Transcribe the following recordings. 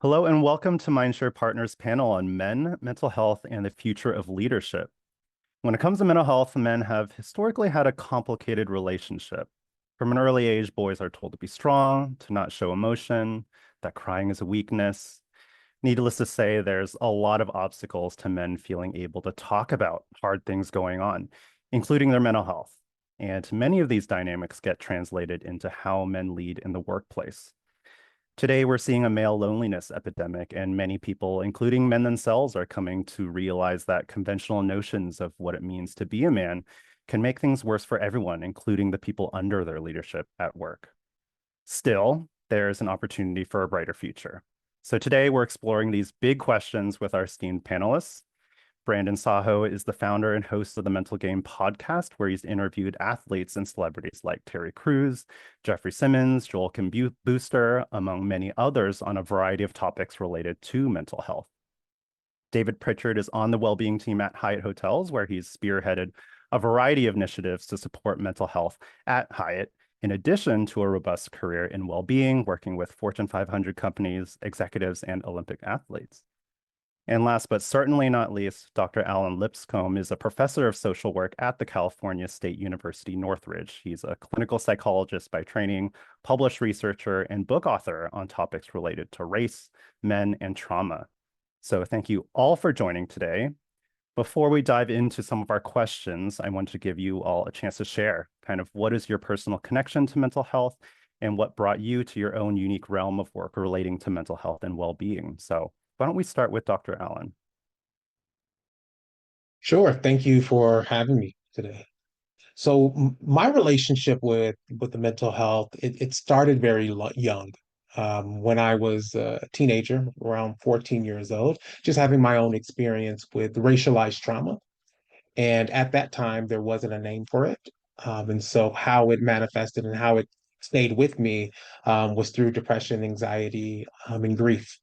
Hello and welcome to Share Partners panel on men, mental health, and the future of leadership. When it comes to mental health, men have historically had a complicated relationship. From an early age, boys are told to be strong, to not show emotion, that crying is a weakness. Needless to say, there's a lot of obstacles to men feeling able to talk about hard things going on, including their mental health. And many of these dynamics get translated into how men lead in the workplace. Today, we're seeing a male loneliness epidemic, and many people, including men themselves, are coming to realize that conventional notions of what it means to be a man can make things worse for everyone, including the people under their leadership at work. Still, there's an opportunity for a brighter future. So today, we're exploring these big questions with our esteemed panelists. Brandon Saho is the founder and host of the Mental Game podcast, where he's interviewed athletes and celebrities like Terry Crews, Jeffrey Simmons, Joel Kim Booster, among many others, on a variety of topics related to mental health. David Pritchard is on the Wellbeing team at Hyatt Hotels, where he's spearheaded a variety of initiatives to support mental health at Hyatt, in addition to a robust career in well-being, working with Fortune 500 companies, executives, and Olympic athletes. And last but certainly not least, Dr. Alan Lipscomb is a professor of social work at the California State University, Northridge. He's a clinical psychologist by training, published researcher, and book author on topics related to race, men, and trauma. So thank you all for joining today. Before we dive into some of our questions, I want to give you all a chance to share kind of what is your personal connection to mental health and what brought you to your own unique realm of work relating to mental health and well-being. So why don't we start with Dr. Allen? Sure. Thank you for having me today. So my relationship with the mental health, it started very young. When I was a teenager, around 14 years old, just having my own experience with racialized trauma. And at that time, there wasn't a name for it. And so how it manifested and how it stayed with me was through depression, anxiety, and grief.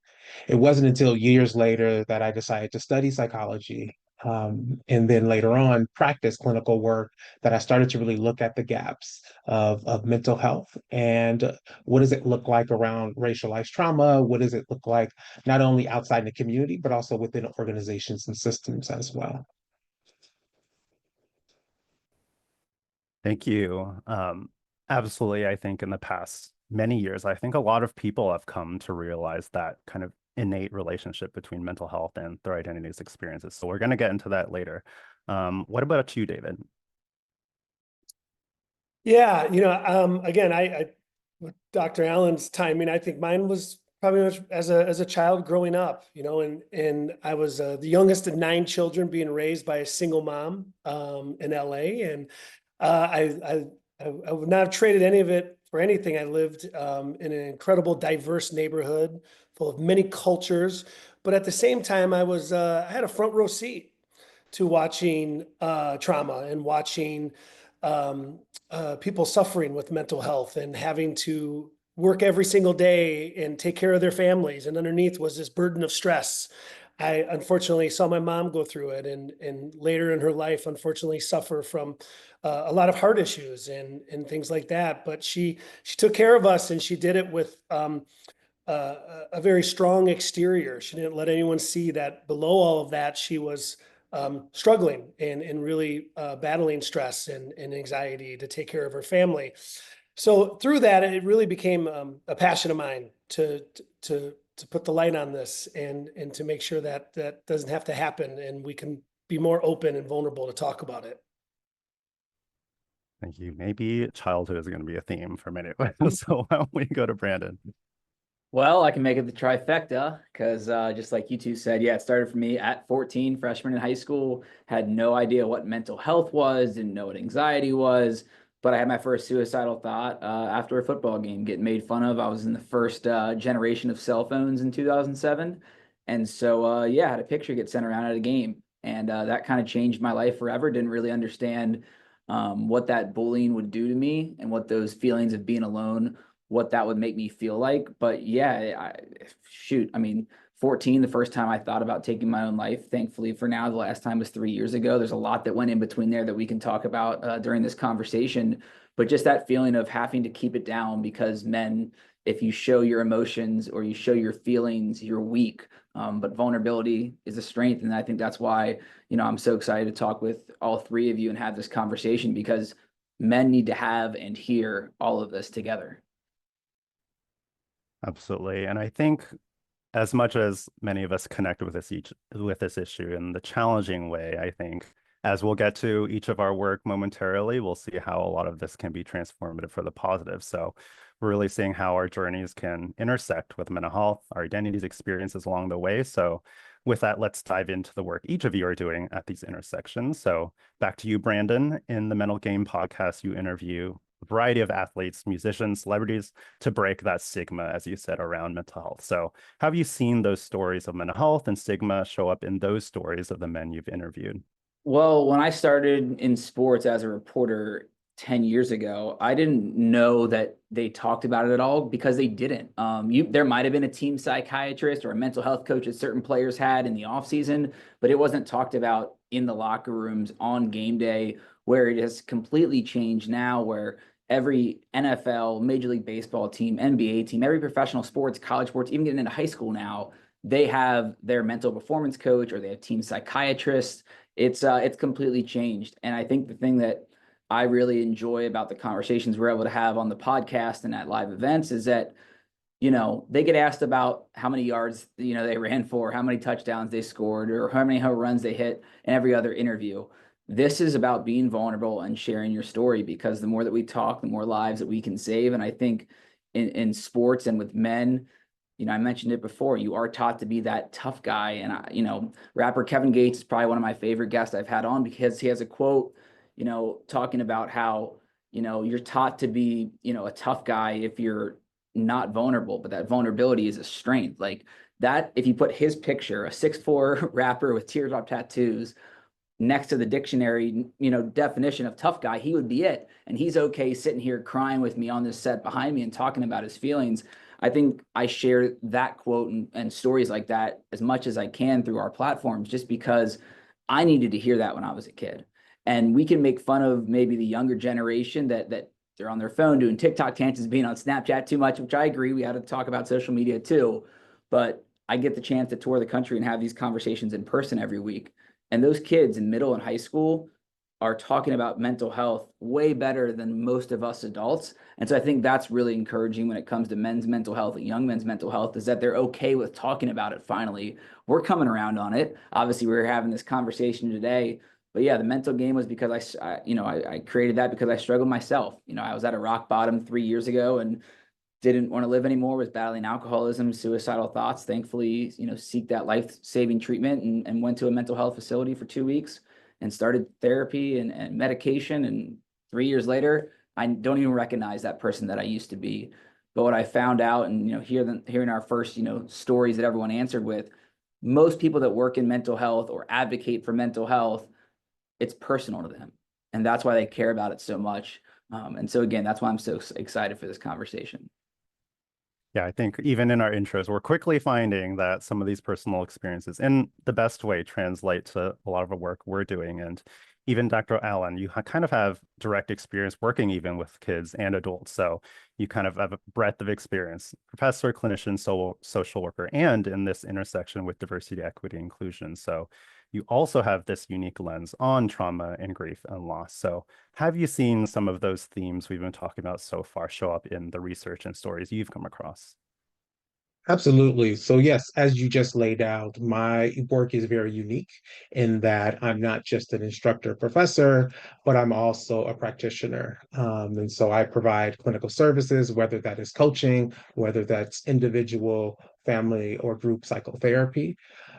It wasn't until years later that I decided to study psychology, and then later on practice clinical work, that I started to really look at the gaps of mental health and what does it look like around racialized trauma? What does it look like not only outside the community, but also within organizations and systems as well? Thank you. Absolutely, I think in the past many years, I think a lot of people have come to realize that kind of innate relationship between mental health and their identities experiences. So we're going to get into that later. What about you, David? Yeah, again, with Dr. Allen's timing, I think mine was probably much as a child growing up, and I was the youngest of 9 children being raised by a single mom in LA, and I would not have traded any of it for anything. I lived in an incredible, diverse neighborhood full of many cultures, but at the same time, I had a front row seat to watching trauma and watching um, people suffering with mental health and having to work every single day and take care of their families. And underneath was this burden of stress. I unfortunately saw my mom go through it, and later in her life, unfortunately, suffer from a lot of heart issues and things like that. But she took care of us, and she did it with a very strong exterior. She didn't let anyone see that below all of that, she was struggling and really battling stress and anxiety to take care of her family. So through that, it really became a passion of mine to put the light on this and to make sure that that doesn't have to happen and we can be more open and vulnerable to talk about it. Thank you. Maybe childhood is going to be a theme for many. So why don't we go to Brandon? Well, I can make it the trifecta because just like you two said, yeah, it started for me at 14, freshman in high school, had no idea what mental health was, didn't know what anxiety was, but I had my first suicidal thought after a football game, getting made fun of. I was in the first generation of cell phones in 2007. And so, yeah, I had a picture get sent around at a game. And that kind of changed my life forever. Didn't really understand what that bullying would do to me and what those feelings of being alone, what that would make me feel like. But yeah, shoot, I mean, 14, the first time I thought about taking my own life. Thankfully, for now, the last time was 3 years ago. There's a lot that went in between there that we can talk about during this conversation. But just that feeling of having to keep it down because men, if you show your emotions or you show your feelings, you're weak. But vulnerability is a strength. And I think that's why, I'm so excited to talk with all three of you and have this conversation, because men need to have and hear all of this together. Absolutely. And I think as much as many of us connect with this issue in the challenging way, I think as we'll get to each of our work momentarily, we'll see how a lot of this can be transformative for the positive. So we're really seeing how our journeys can intersect with mental health, our identities, experiences along the way. So with that, let's dive into the work each of you are doing at these intersections. So back to you, Brandon. In the Mental Game podcast, you interview a variety of athletes, musicians, celebrities to break that stigma, as you said, around mental health. So have you seen those stories of mental health and stigma show up in those stories of the men you've interviewed? Well, when I started in sports as a reporter 10 years ago, I didn't know that they talked about it at all, because they didn't. There might have been a team psychiatrist or a mental health coach that certain players had in the offseason, but it wasn't talked about in the locker rooms on game day, where it has completely changed now, where every NFL, Major League Baseball team, NBA team, every professional sports, college sports, even getting into high school now, they have their mental performance coach or they have team psychiatrists. It's completely changed. And I think the thing that I really enjoy about the conversations we're able to have on the podcast and at live events is that, they get asked about how many yards, they ran for, how many touchdowns they scored, or how many home runs they hit in every other interview. This is about being vulnerable and sharing your story, because the more that we talk, the more lives that we can save. And I think in sports and with men, I mentioned it before, you are taught to be that tough guy. And, rapper Kevin Gates is probably one of my favorite guests I've had on, because he has a quote, talking about how, you're taught to be, a tough guy if you're not vulnerable, but that vulnerability is a strength. Like that, if you put his picture, a 6'4" rapper with teardrop tattoos, next to the dictionary, definition of tough guy, he would be it. And he's okay sitting here crying with me on this set behind me and talking about his feelings. I think I share that quote and stories like that as much as I can through our platforms, just because I needed to hear that when I was a kid. And we can make fun of maybe the younger generation that they're on their phone doing TikTok dances, being on Snapchat too much, which I agree. We had to talk about social media too. But I get the chance to tour the country and have these conversations in person every week. And those kids in middle and high school are talking about mental health way better than most of us adults. And so I think that's really encouraging when it comes to men's mental health and young men's mental health, is that they're okay with talking about it. Finally, we're coming around on it. Obviously, we were having this conversation today, but yeah, the mental game was because I created that because I struggled myself. I was at a rock bottom 3 years ago and didn't want to live anymore, was battling alcoholism, suicidal thoughts, thankfully, seek that life-saving treatment and went to a mental health facility for 2 weeks and started therapy and medication. And 3 years later, I don't even recognize that person that I used to be. But what I found out, and hearing our first stories that everyone answered with, most people that work in mental health or advocate for mental health, it's personal to them, and that's why they care about it so much. And so again, that's why I'm so excited for this conversation. Yeah, I think even in our intros, we're quickly finding that some of these personal experiences in the best way translate to a lot of the work we're doing. And even Dr. Allen, you kind of have direct experience working even with kids and adults. So you kind of have a breadth of experience, professor, clinician, social worker, and in this intersection with diversity, equity, inclusion. So you also have this unique lens on trauma and grief and loss. So have you seen some of those themes we've been talking about so far show up in the research and stories you've come across? Absolutely. So yes, as you just laid out, my work is very unique in that I'm not just an instructor professor, but I'm also a practitioner. And so I provide clinical services, whether that is coaching, whether that's individual, family, or group psychotherapy,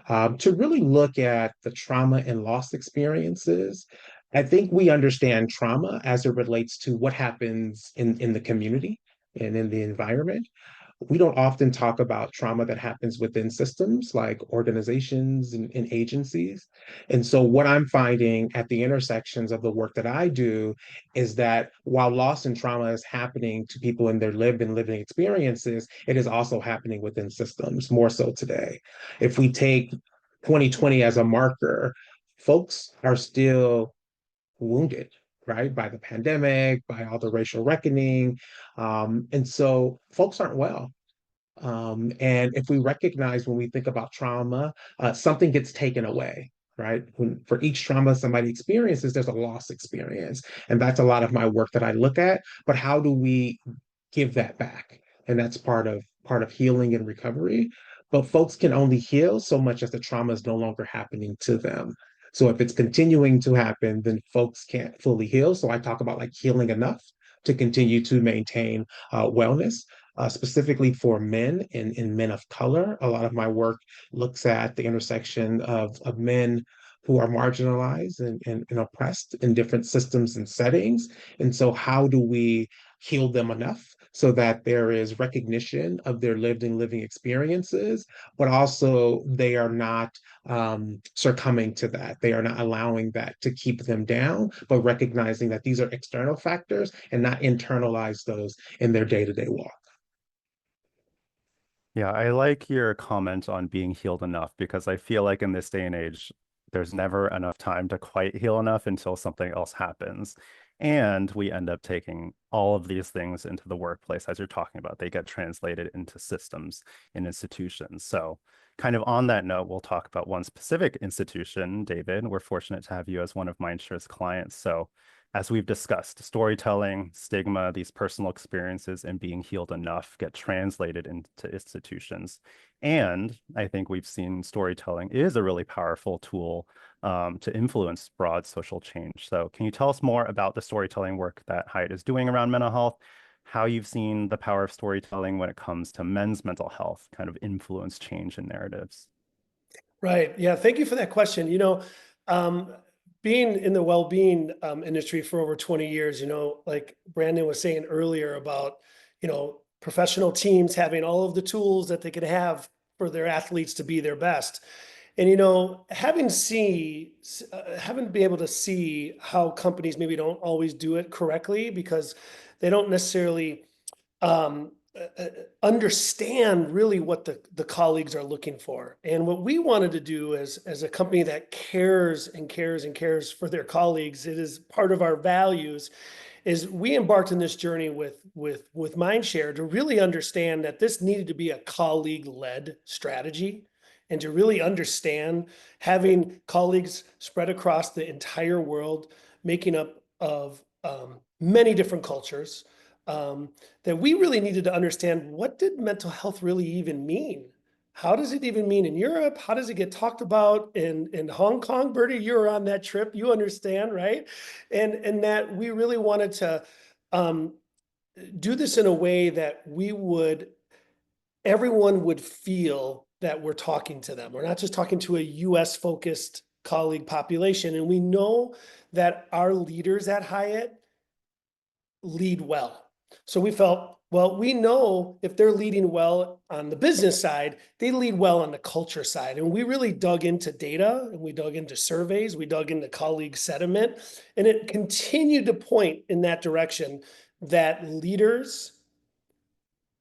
to really look at the trauma and loss experiences. I think we understand trauma as it relates to what happens in the community and in the environment. We don't often talk about trauma that happens within systems like organizations and agencies. And so, what I'm finding at the intersections of the work that I do is that while loss and trauma is happening to people in their lived and living experiences, it is also happening within systems more so today. If we take 2020 as a marker, folks are still wounded. right? By the pandemic, by all the racial reckoning. And so folks aren't well. And if we recognize when we think about trauma, something gets taken away, right? For each trauma somebody experiences, there's a loss experience. And that's a lot of my work that I look at. But how do we give that back? And that's part of healing and recovery. But folks can only heal so much as the trauma is no longer happening to them. So if it's continuing to happen, then folks can't fully heal. So I talk about like healing enough to continue to maintain wellness. Specifically for men and men of color. A lot of my work looks at the intersection of men who are marginalized and oppressed in different systems and settings. And so, how do we heal them enough so that there is recognition of their lived and living experiences, but also they are not succumbing to that. They are not allowing that to keep them down, but recognizing that these are external factors and not internalize those in their day-to-day walk. Yeah, I like your comment on being healed enough because I feel like in this day and age, there's never enough time to quite heal enough until something else happens. And we end up taking all of these things into the workplace, as you're talking about. They get translated into systems and institutions. So, kind of on that note, we'll talk about one specific institution, David. We're fortunate to have you as one of MindShare's clients. So, as we've discussed, storytelling, stigma, these personal experiences, and being healed enough get translated into institutions. And I think we've seen storytelling is a really powerful tool to influence broad social change. So can you tell us more about the storytelling work that Hyatt is doing around mental health, how you've seen the power of storytelling when it comes to men's mental health kind of influence change in narratives? Right. Yeah. Thank you for that question. Um, being in the well-being industry for over 20 years, like Brandon was saying earlier about, professional teams having all of the tools that they could have for their athletes to be their best. And, having been able to see how companies maybe don't always do it correctly because they don't necessarily um, understand really what the colleagues are looking for. And what we wanted to do as a company that cares and cares and cares for their colleagues, it is part of our values, is we embarked on this journey with Mindshare to really understand that this needed to be a colleague-led strategy and to really understand having colleagues spread across the entire world, making up of many different cultures, that we really needed to understand what did mental health really even mean? How does it even mean in Europe? How does it get talked about in Hong Kong? Bertie, you were on that trip, you understand, right? And that we really wanted to um, do this in a way that everyone would feel that we're talking to them. We're not just talking to a US focused colleague population. And we know that our leaders at Hyatt lead well. So we felt, well, we know if they're leading well on the business side, they lead well on the culture side. And we really dug into data and we dug into surveys, we dug into colleague sentiment, and it continued to point in that direction that leaders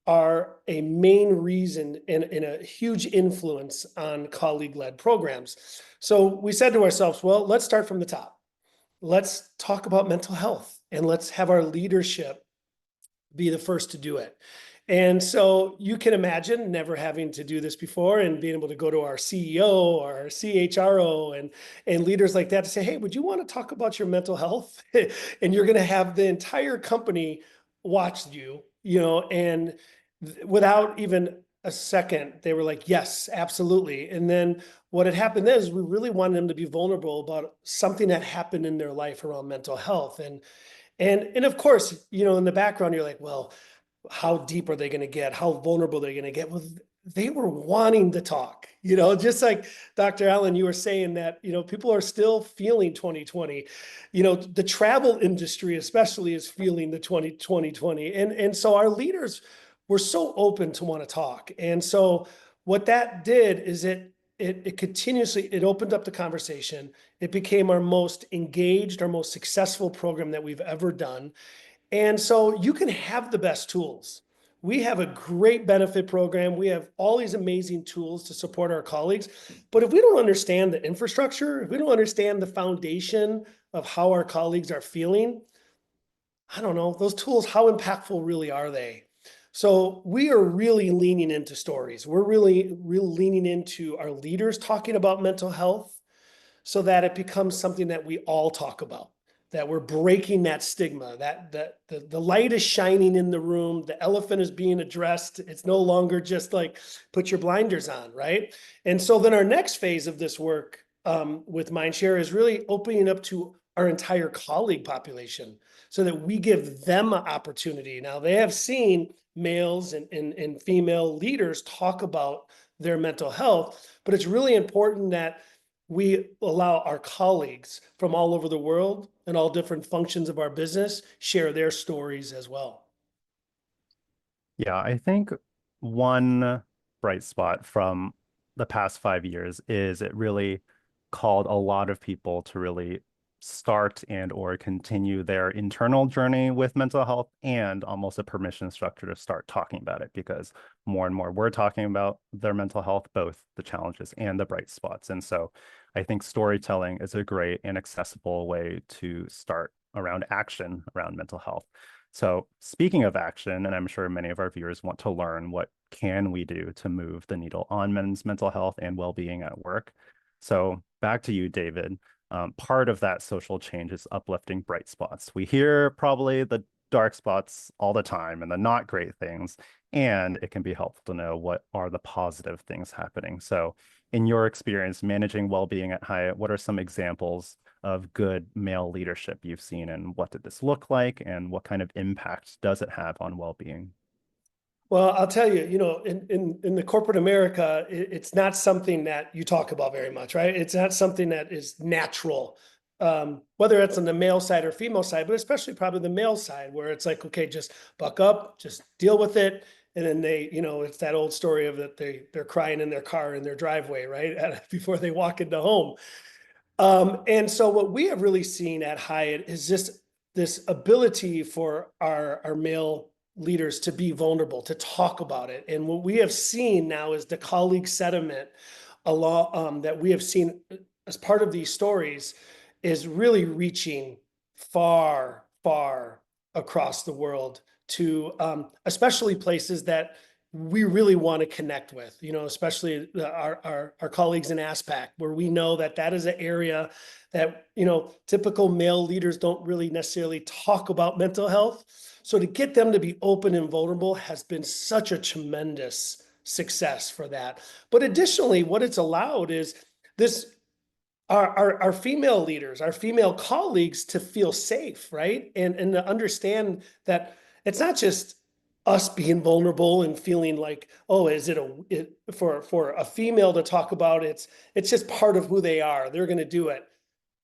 are a main reason and a huge influence on colleague-led programs. So we said to ourselves, well, let's start from the top. Let's talk about mental health and let's have our leadership be the first to do it. And so you can imagine never having to do this before and being able to go to our CEO or our CHRO and leaders like that to say, hey, would you want to talk about your mental health? And you're going to have the entire company watch you, and without even a second, they were like, yes, absolutely. And then what had happened is we really wanted them to be vulnerable about something that happened in their life around mental health. And of course, in the background, you're like, well, how deep are they going to get? How vulnerable are they going to get? Well, they were wanting to talk, just like Dr. Allen, you were saying that, people are still feeling 2020, the travel industry especially is feeling the 2020. And so our leaders were so open to want to talk. And so what that did is it continuously, it opened up the conversation. It became our most engaged, our most successful program that we've ever done. And so you can have the best tools. We have a great benefit program. We have all these amazing tools to support our colleagues. But if we don't understand the infrastructure, if we don't understand the foundation of how our colleagues are feeling, I don't know, those tools, how impactful really are they? So we are really leaning into stories. We're really leaning into our leaders talking about mental health so that it becomes something that we all talk about, that we're breaking that stigma, that the light is shining in the room, the elephant is being addressed. It's no longer just like, put your blinders on, right? And so then our next phase of this work with Mindshare is really opening up to our entire colleague population so that we give them an opportunity. Now, they have seen males and female leaders talk about their mental health, but it's really important that we allow our colleagues from all over the world and all different functions of our business share their stories as well. Yeah, I think one bright spot from the past 5 years is it really called a lot of people to really start and or continue their internal journey with mental health, and almost a permission structure to start talking about it, because more and more we're talking about their mental health, both the challenges and the bright spots. And so I think storytelling is a great and accessible way to start around action around mental health. So speaking of action, and I'm sure many of our viewers want to learn, what can we do to move the needle on men's mental health and well-being at work? So back to you, David. Part of that social change is uplifting bright spots. We hear probably the dark spots all the time and the not great things, and it can be helpful to know what are the positive things happening. So in your experience managing well-being at Hyatt, what are some examples of good male leadership you've seen, and what did this look like, and what kind of impact does it have on well-being? Well, I'll tell you, in the corporate America, it's not something that you talk about very much, right? It's not something that is natural, whether it's on the male side or female side, but especially probably the male side, where it's like, okay, just buck up, just deal with it. And then they, it's that old story of that they're crying in their car in their driveway, right? Before they walk into home. And so what we have really seen at Hyatt is just this ability for our male leaders to be vulnerable, to talk about it. And what we have seen now is the colleague sentiment that we have seen as part of these stories is really reaching far, far across the world to especially places that we really want to connect with, especially our colleagues in ASPAC, where we know that is an area that, typical male leaders don't really necessarily talk about mental health. So to get them to be open and vulnerable has been such a tremendous success for that. But additionally, what it's allowed is this, our female leaders, our female colleagues to feel safe, right? And to understand that it's not just us being vulnerable and feeling like, oh, is for a female to talk about it's just part of who they are. They're going to do it,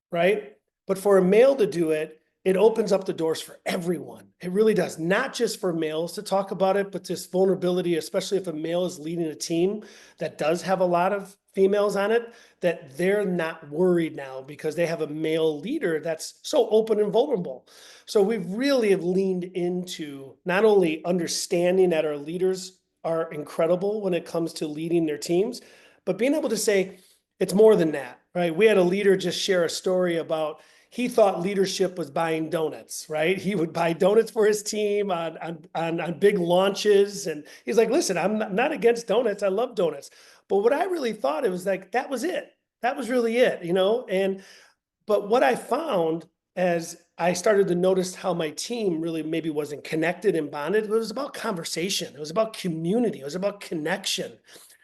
right? But for a male to do it, it opens up the doors for everyone. It really does. Not just for males to talk about it, but this vulnerability, especially if a male is leading a team that does have a lot of females on it, that they're not worried now because they have a male leader that's so open and vulnerable. So we really have leaned into not only understanding that our leaders are incredible when it comes to leading their teams, but being able to say it's more than that, right? We had a leader just share a story about he thought leadership was buying donuts, right? He would buy donuts for his team on big launches. And he's like, listen, I'm not against donuts. I love donuts. But what I really thought, it was like, that was it. That was really it, but what I found as I started to notice how my team really maybe wasn't connected and bonded, it was about conversation. It was about community. It was about connection.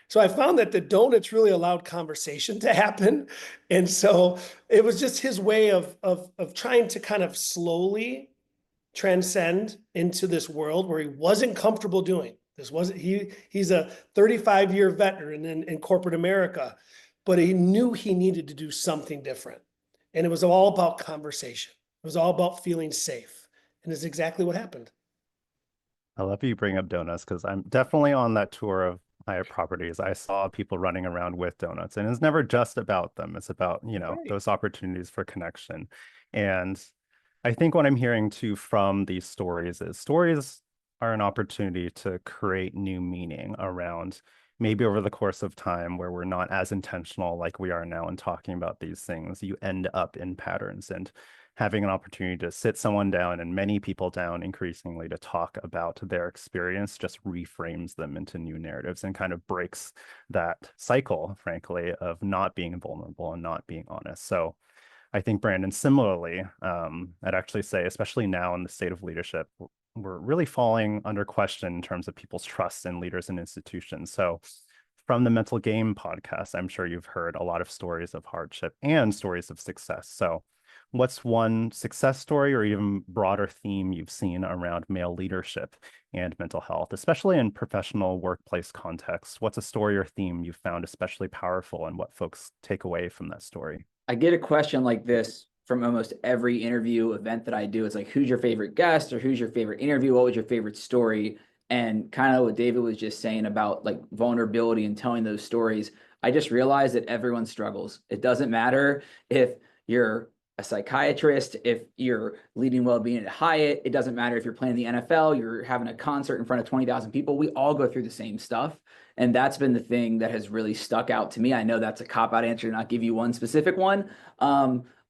So I found that the donuts really allowed conversation to happen. And so it was just his way of trying to kind of slowly transcend into this world where he wasn't comfortable doing. He's a 35-year veteran in corporate America, but he knew he needed to do something different. And it was all about conversation. It was all about feeling safe. And it's exactly what happened. I love you bring up donuts, because I'm definitely on that tour of Hyatt properties. I saw people running around with donuts, and it's never just about them. It's about, Right. those opportunities for connection. And I think what I'm hearing too from these stories is stories are an opportunity to create new meaning around maybe over the course of time where we're not as intentional like we are now in talking about these things, you end up in patterns. And having an opportunity to sit someone down and many people down increasingly to talk about their experience just reframes them into new narratives and kind of breaks that cycle, frankly, of not being vulnerable and not being honest. So I think, Brandon, similarly, I'd actually say, especially now in the state of leadership, we're really falling under question in terms of people's trust in leaders and institutions. So from the Mental Game podcast, I'm sure you've heard a lot of stories of hardship and stories of success. So what's one success story or even broader theme you've seen around male leadership and mental health, especially in professional workplace contexts? What's a story or theme you found especially powerful and what folks take away from that story? I get a question like this from almost every interview event that I do. It's like, who's your favorite guest or who's your favorite interview? What was your favorite story? And kind of what David was just saying about like vulnerability and telling those stories. I just realized that everyone struggles. It doesn't matter if you're a psychiatrist, if you're leading well-being at Hyatt, it doesn't matter if you're playing the NFL, you're having a concert in front of 20,000 people. We all go through the same stuff. And that's been the thing that has really stuck out to me. I know that's a cop-out answer to not give you one specific one.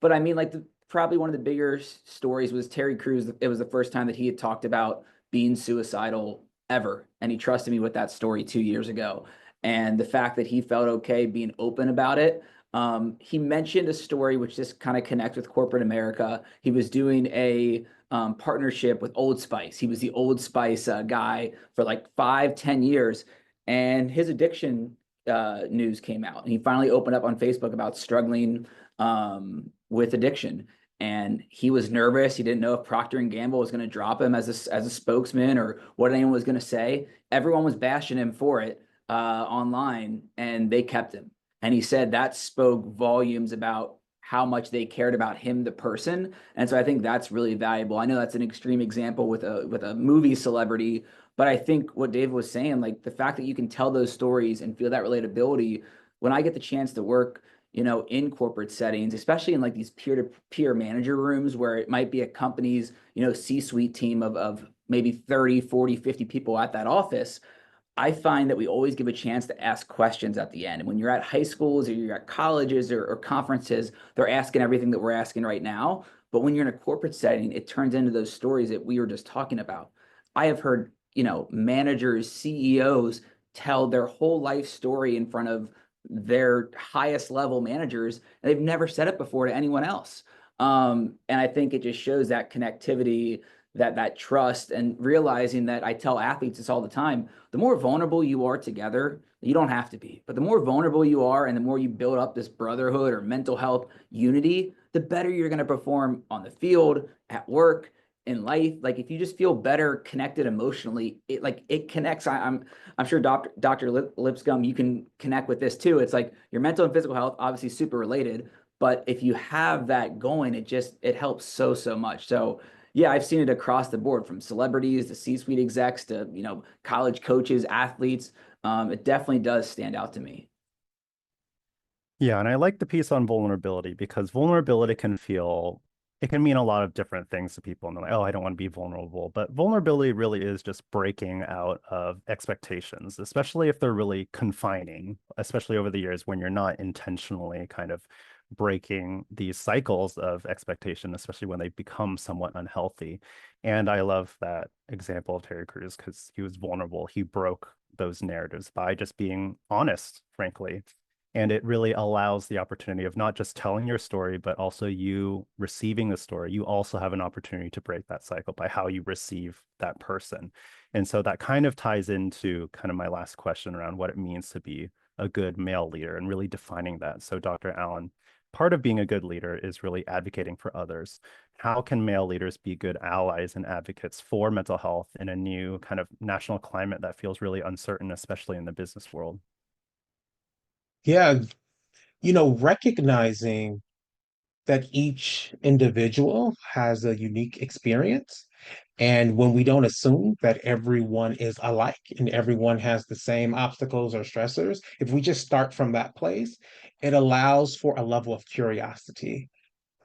But I mean, like probably one of the bigger stories was Terry Crews. It was the first time that he had talked about being suicidal ever. And he trusted me with that story 2 years ago. And the fact that he felt okay being open about it. He mentioned a story which just kind of connects with corporate America. He was doing a partnership with Old Spice. He was the Old Spice guy for like 5-10 years. And his addiction news came out. And he finally opened up on Facebook about struggling with addiction. And he was nervous. He didn't know if Procter & Gamble was going to drop him as a spokesman or what anyone was going to say. Everyone was bashing him for it online, and they kept him. And he said that spoke volumes about how much they cared about him, the person. And so I think that's really valuable. I know that's an extreme example with a movie celebrity, but I think what David was saying, like the fact that you can tell those stories and feel that relatability, when I get the chance to work, in corporate settings, especially in like these peer-to-peer manager rooms where it might be a company's, C-suite team of maybe 30, 40, 50 people at that office, I find that we always give a chance to ask questions at the end. And when you're at high schools or you're at colleges or conferences, they're asking everything that we're asking right now. But when you're in a corporate setting, it turns into those stories that we were just talking about. I have heard, managers, CEOs tell their whole life story in front of their highest level managers, and they've never said it before to anyone else. And I think it just shows that connectivity, that trust, and realizing that I tell athletes this all the time, the more vulnerable you are together, you don't have to be, but the more vulnerable you are and the more you build up this brotherhood or mental health unity, the better you're going to perform on the field, at work, in life. Like if you just feel better connected emotionally, it connects. I'm sure Dr. Lipscomb, you can connect with this too. It's like your mental and physical health, obviously super related, but if you have that going, it helps so much. So yeah, I've seen it across the board from celebrities to C-suite execs to, college coaches, athletes. It definitely does stand out to me. Yeah, and I like the piece on vulnerability because vulnerability it can mean a lot of different things to people. And they're like, oh, I don't want to be vulnerable. But vulnerability really is just breaking out of expectations, especially if they're really confining, especially over the years when you're not intentionally kind of breaking these cycles of expectation, especially when they become somewhat unhealthy. And I love that example of Terry Crews because he was vulnerable. He broke those narratives by just being honest, frankly. And it really allows the opportunity of not just telling your story, but also you receiving the story. You also have an opportunity to break that cycle by how you receive that person. And so that kind of ties into kind of my last question around what it means to be a good male leader and really defining that. So Dr. Allen, part of being a good leader is really advocating for others. How can male leaders be good allies and advocates for mental health in a new kind of national climate that feels really uncertain, especially in the business world? Yeah, recognizing that each individual has a unique experience. And when we don't assume that everyone is alike and everyone has the same obstacles or stressors, if we just start from that place, it allows for a level of curiosity,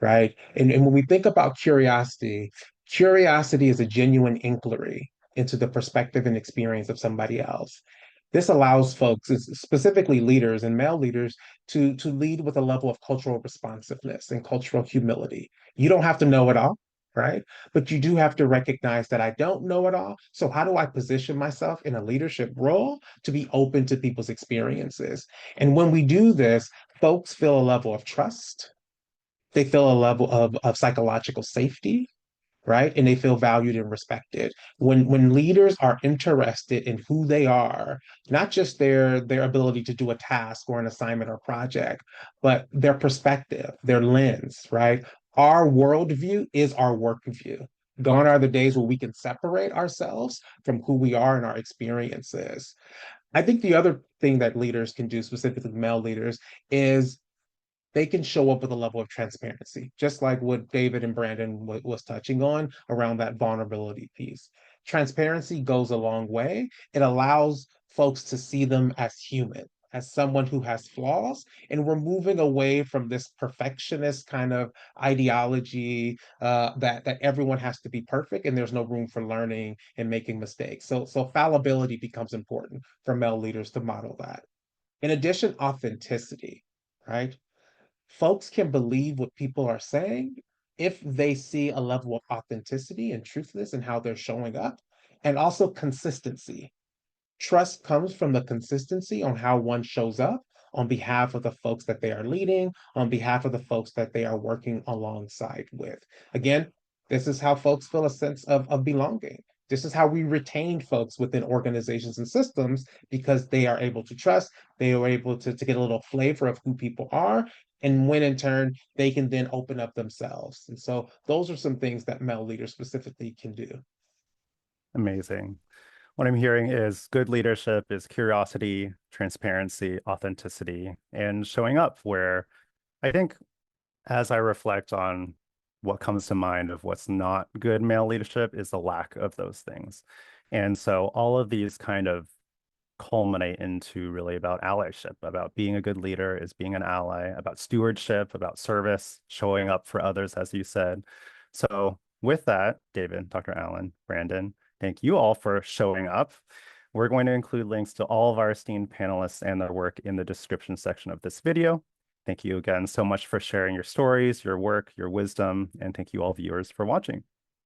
right? And when we think about curiosity is a genuine inquiry into the perspective and experience of somebody else. This allows folks, specifically leaders and male leaders, to lead with a level of cultural responsiveness and cultural humility. You don't have to know it all, right? But you do have to recognize that I don't know it all. So how do I position myself in a leadership role to be open to people's experiences? And when we do this, folks feel a level of trust. They feel a level of psychological safety, right? And they feel valued and respected. When leaders are interested in who they are, not just their ability to do a task or an assignment or project, but their perspective, their lens, right? Our worldview is our work view. Gone are the days where we can separate ourselves from who we are and our experiences. I think the other thing that leaders can do, specifically male leaders, is they can show up with a level of transparency, just like what David and Brandon was touching on around that vulnerability piece. Transparency goes a long way. It allows folks to see them as human, as someone who has flaws, and we're moving away from this perfectionist kind of ideology that everyone has to be perfect and there's no room for learning and making mistakes. So fallibility becomes important for male leaders to model that. In addition, authenticity, right? Folks can believe what people are saying if they see a level of authenticity and truthfulness in how they're showing up, and also consistency. Trust comes from the consistency on how one shows up on behalf of the folks that they are leading, on behalf of the folks that they are working alongside with. Again, this is how folks feel a sense of belonging. This is how we retain folks within organizations and systems because they are able to trust, they are able to get a little flavor of who people are, and when in turn they can then open up themselves. And so those are some things that male leaders specifically can do. Amazing. What I'm hearing is good leadership is curiosity, transparency, authenticity, and showing up where I think as I reflect on what comes to mind of what's not good male leadership is the lack of those things. And so all of these kind of culminate into really about allyship, about being a good leader is being an ally, about stewardship, about service, showing up for others, as you said. So with that, David, Dr. Allen, Brandon, thank you all for showing up. We're going to include links to all of our esteemed panelists and their work in the description section of this video. Thank you again so much for sharing your stories, your work, your wisdom, and thank you all viewers for watching.